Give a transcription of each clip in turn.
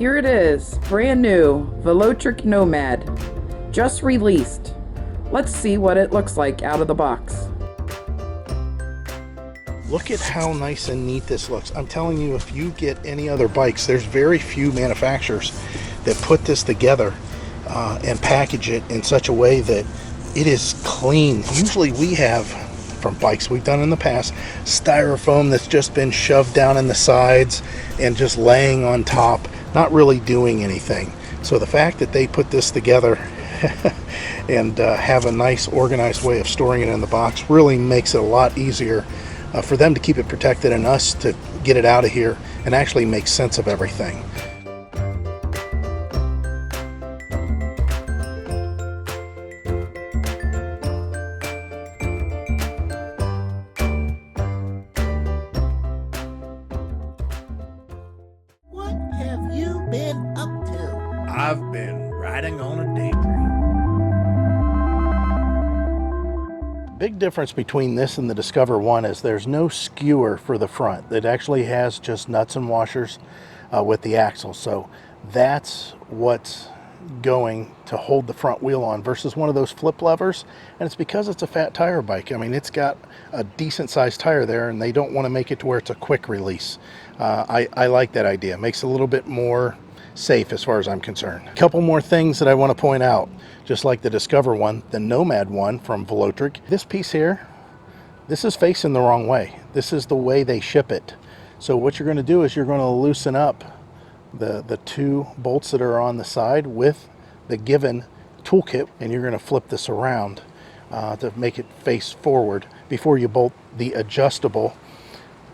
Here it is, brand new, VELOTRIC NOMAD, just released. Let's see what it looks like out of the box. Look at how nice and neat this looks. I'm telling you, if you get any other bikes, there's very few manufacturers that put this together and package it in such a way that it is clean. Usually we have, from bikes we've done in the past, styrofoam that's just been shoved down in the sides and just laying on top, not really doing anything. So the fact that they put this together and have a nice organized way of storing it in the box really makes it a lot easier for them to keep it protected and us to get it out of here and actually make sense of everything. What have you been up to? I've been riding on a daydream. Big difference between this and the Discover One is there's no skewer for the front. It actually has just nuts and washers with the axle. So that's what's going to hold the front wheel on versus one of those flip levers. And it's because it's a fat tire bike. I mean, it's got a decent sized tire there and they don't want to make it to where it's a quick release. I like that idea. It makes it a little bit more safe as far as I'm concerned. A couple more things that I want to point out. Just like the Discover One, the Nomad one from VELOTRIC, this piece here, this is facing the wrong way. This is the way they ship it. So what you're going to do is you're going to loosen up the two bolts that are on the side with the given toolkit, and you're going to flip this around to make it face forward before you bolt the adjustable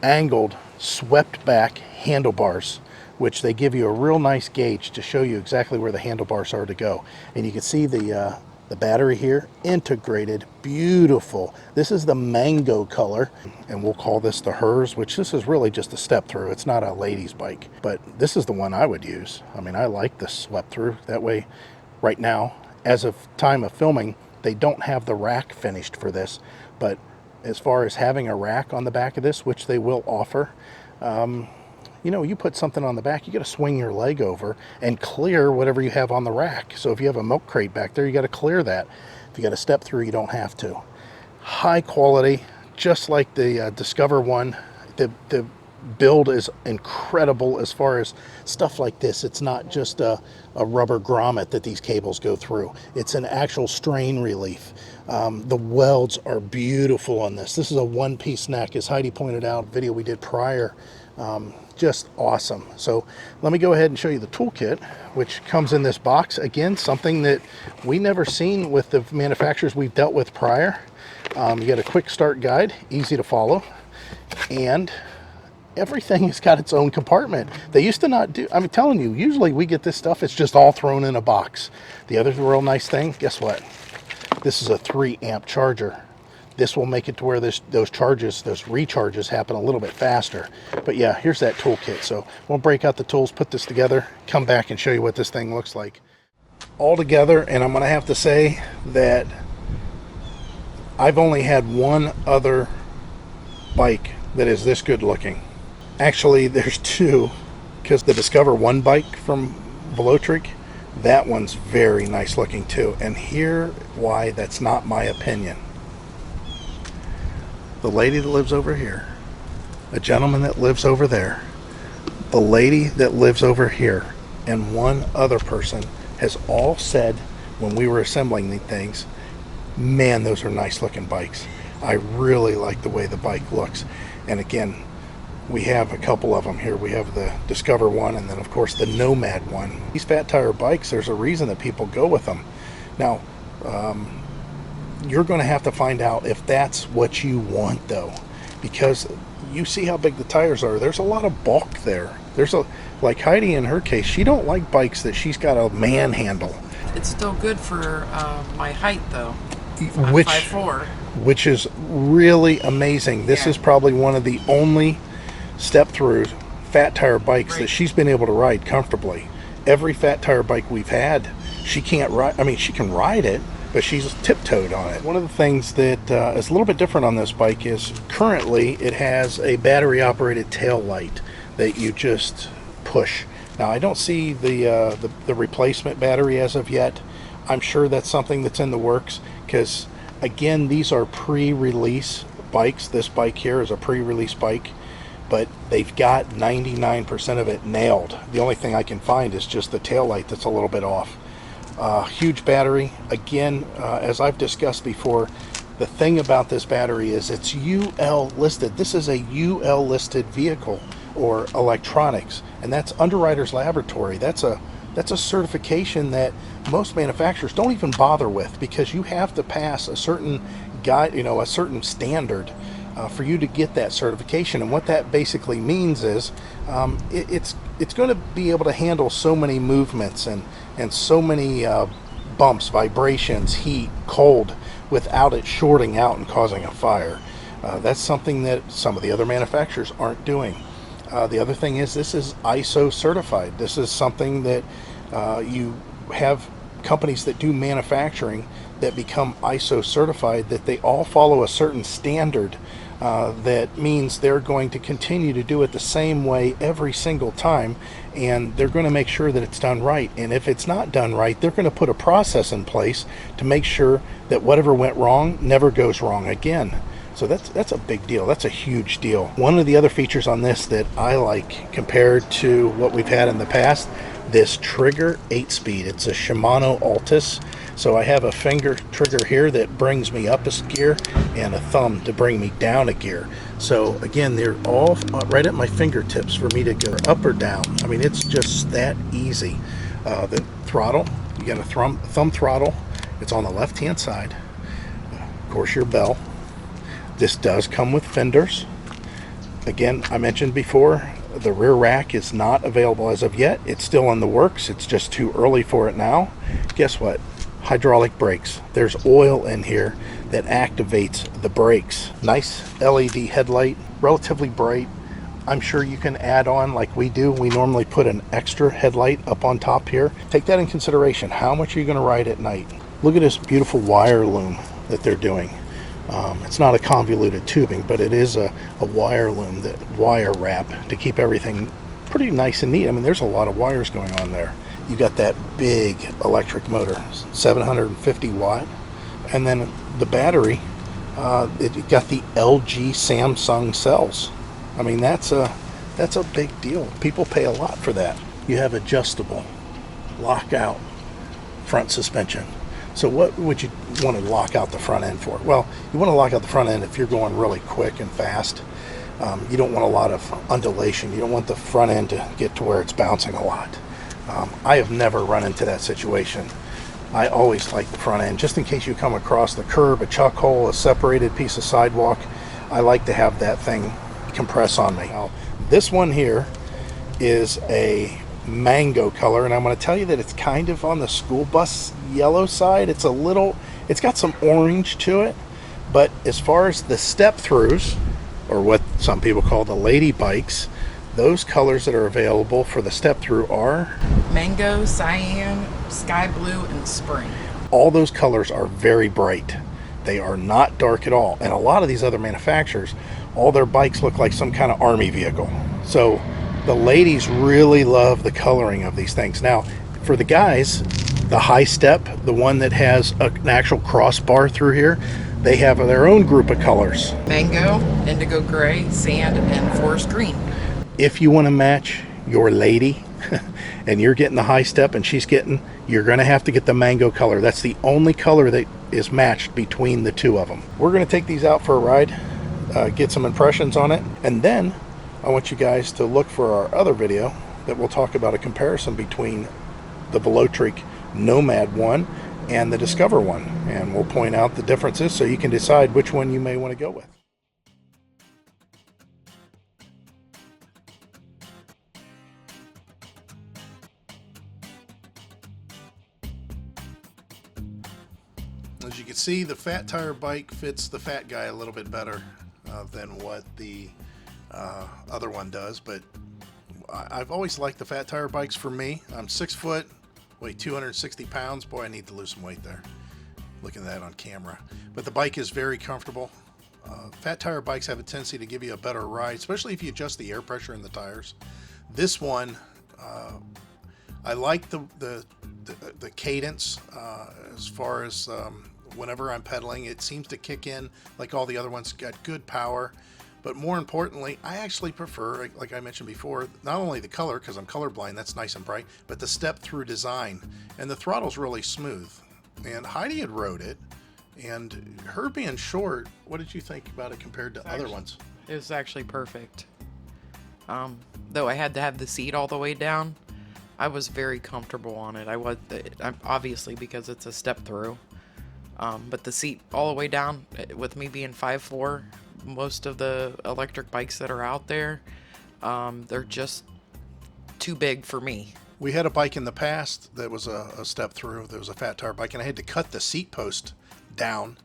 angled swept back handlebars, which they give you a real nice gauge to show you exactly where the handlebars are to go. And you can see the battery here, integrated, beautiful. This is the mango color, and we'll call this the hers, which this is really just a step through. It's not a lady's bike, but this is the one I would use. I mean, I like the swept through. That way, right now, as of time of filming, they don't have the rack finished for this, but as far as having a rack on the back of this, which they will offer, you know, you put something on the back, you got to swing your leg over and clear whatever you have on the rack. So if you have a milk crate back there, you got to clear that. If you got to step through, you don't have to. High quality, just like the Discover One. The build is incredible as far as stuff like this. It's not just a rubber grommet that these cables go through. It's an actual strain relief. The welds are beautiful on this. This is a one-piece neck, as Heidi pointed out, a video we did prior. Just awesome. So let me go ahead and show you the toolkit, which comes in this box. Again, something that we never seen with the manufacturers we've dealt with prior. You got a quick start guide, easy to follow, and everything has got its own compartment. They used to not do, I'm telling you, usually we get this stuff, it's just all thrown in a box. The other real nice thing, guess what? This is a 3-amp charger. This will make it to where those recharges happen a little bit faster. But yeah, here's that toolkit. So we'll break out the tools, put this together, come back and show you what this thing looks like all together. And I'm gonna have to say that I've only had one other bike that is this good looking. Actually, there's two, because the Discover One bike from VELOTRIC, that one's very nice looking too. And here why that's not my opinion. The lady that lives over here, a gentleman that lives over there, the lady that lives over here, and one other person has all said when we were assembling these things, man, those are nice looking bikes. I really like the way the bike looks. And again, we have a couple of them here. We have the Discover One and then of course the Nomad one. These fat tire bikes, there's a reason that people go with them. Now, you're going to have to find out if that's what you want though, because you see how big the tires are. There's a lot of bulk there. Like Heidi in her case, she don't like bikes that she's got a manhandle. It's still good for my height though. Which, I'm 5'4". Which is really amazing. This is probably one of the only step through fat tire bikes that she's been able to ride comfortably. Every fat tire bike we've had, she can't ride. I mean, she can ride it, but she's tiptoed on it. One of the things that is a little bit different on this bike is currently it has a battery operated tail light that you just push Now I don't see the replacement battery as of yet. I'm sure that's something that's in the works, because again, these are pre-release bikes. This bike here is a pre-release bike, but they've got 99% of it nailed. The only thing I can find is just the tail light that's a little bit off. Huge battery. Again, as I've discussed before, the thing about this battery is it's UL listed. This is a UL listed vehicle or electronics, and that's Underwriters Laboratory. That's a certification that most manufacturers don't even bother with, because you have to pass a certain guide, a certain standard for you to get that certification. And what that basically means is it's going to be able to handle so many movements and so many bumps, vibrations, heat, cold, without it shorting out and causing a fire. That's something that some of the other manufacturers aren't doing. The other thing is, this is ISO certified. This is something that you have companies that do manufacturing that become ISO certified, that they all follow a certain standard. That means they're going to continue to do it the same way every single time, and they're going to make sure that it's done right. And if it's not done right, they're going to put a process in place to make sure that whatever went wrong never goes wrong again. So that's a big deal. That's a huge deal. One of the other features on this that I like compared to what we've had in the past, this trigger 8-speed. It's a Shimano Altus. So I have a finger trigger here that brings me up a gear, and a thumb to bring me down a gear. So again, they're all right at my fingertips for me to go up or down. I mean, it's just that easy. The throttle, you got a thumb throttle. It's on the left-hand side. Of course, your bell. This does come with fenders. Again, I mentioned before, the rear rack is not available as of yet. It's still in the works. It's just too early for it now. Guess what? Hydraulic brakes. There's oil in here that activates the brakes. Nice LED headlight, relatively bright. I'm sure you can add on like we do. We normally put an extra headlight up on top here. Take that in consideration. How much are you going to ride at night? Look at this beautiful wire loom that they're doing. It's not a convoluted tubing, but it is a wire loom, that wire wrap to keep everything pretty nice and neat. I mean, there's a lot of wires going on there. You got that big electric motor, 750 watt, and then the battery, it got the LG Samsung cells. I mean, that's a big deal. People pay a lot for that. You have adjustable lockout front suspension. So what would you want to lock out the front end for? Well, you want to lock out the front end if you're going really quick and fast. You don't want a lot of undulation. You don't want the front end to get to where it's bouncing a lot. I have never run into that situation. I always like the front end, just in case you come across the curb, a chuck hole, a separated piece of sidewalk. I like to have that thing compress on me. Now, this one here is a mango color, and I'm going to tell you that it's kind of on the school bus yellow side. It's got some orange to it, but as far as the step throughs, or what some people call the lady bikes, those colors that are available for the step through are Mango, cyan, sky blue, and spring. all those colors are very bright. They are not dark at all. And a lot of these other manufacturers, all their bikes look like some kind of army vehicle. So the ladies really love the coloring of these things. Now, for the guys, the high step, the one that has an actual crossbar through here, they have their own group of colors. Mango, indigo gray, sand, and forest green. If you want to match your lady and you're getting the high step and she's getting, you're going to have to get the mango color. That's the only color that is matched between the two of them. We're going to take these out for a ride, get some impressions on it, and then I want you guys to look for our other video that will talk about a comparison between the VELOTRIC Nomad one and the Discover one, and we'll point out the differences so you can decide which one you may want to go with. As you can see, the fat tire bike fits the fat guy a little bit better than what the other one does, but I've always liked the fat tire bikes. For me, I'm 6 foot, weigh 260 pounds. Boy, I need to lose some weight there, looking at that on camera. But the bike is very comfortable. Fat tire bikes have a tendency to give you a better ride, especially if you adjust the air pressure in the tires. This one I like the cadence as far as whenever I'm pedaling. It seems to kick in like all the other ones, got good power. But more importantly, I actually prefer, like I mentioned before, not only the color, because I'm colorblind, that's nice and bright, but the step-through design. And the throttle's really smooth. And Heidi had rode it, and her being short, what did you think about it compared to other ones? It was actually perfect. Though I had to have the seat all the way down, I was very comfortable on it. Obviously because it's a step through, but the seat all the way down, with me being 5'4", most of the electric bikes that are out there, they're just too big for me. We had a bike in the past that was a step through. There was a fat tire bike, and I had to cut the seat post down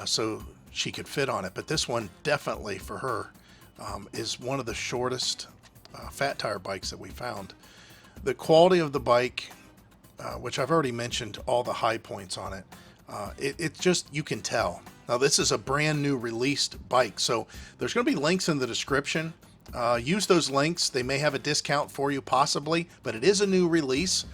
so she could fit on it. But this one definitely for her is one of the shortest fat tire bikes that we found. The quality of the bike, which I've already mentioned all the high points on it, it just, you can tell. Now this is a brand new released bike, so there's going to be links in the description. Use those links. They may have a discount for you possibly, but it is a new release.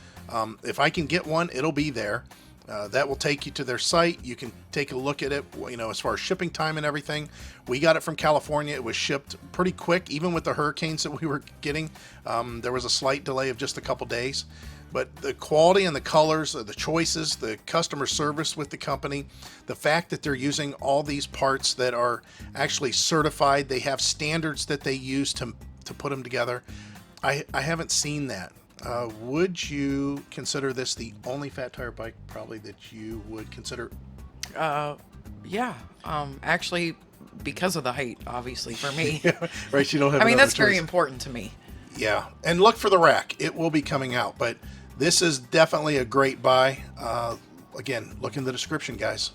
If I can get one, it'll be there. That will take you to their site. You can take a look at it, you know, as far as shipping time and everything. We got it from California. It was shipped pretty quick, even with the hurricanes that we were getting. There was a slight delay of just a couple days. But the quality and the colors, the choices, the customer service with the company, the fact that they're using all these parts that are actually certified, they have standards that they use to put them together. I haven't seen that. Would you consider this the only fat tire bike probably that you would consider? Yeah. Actually, because of the height, obviously, for me. Yeah, right, you don't have I mean, another that's very choice. important to me. Yeah, and look for the rack. It will be coming out, but this is definitely a great buy. Again, look in the description, guys.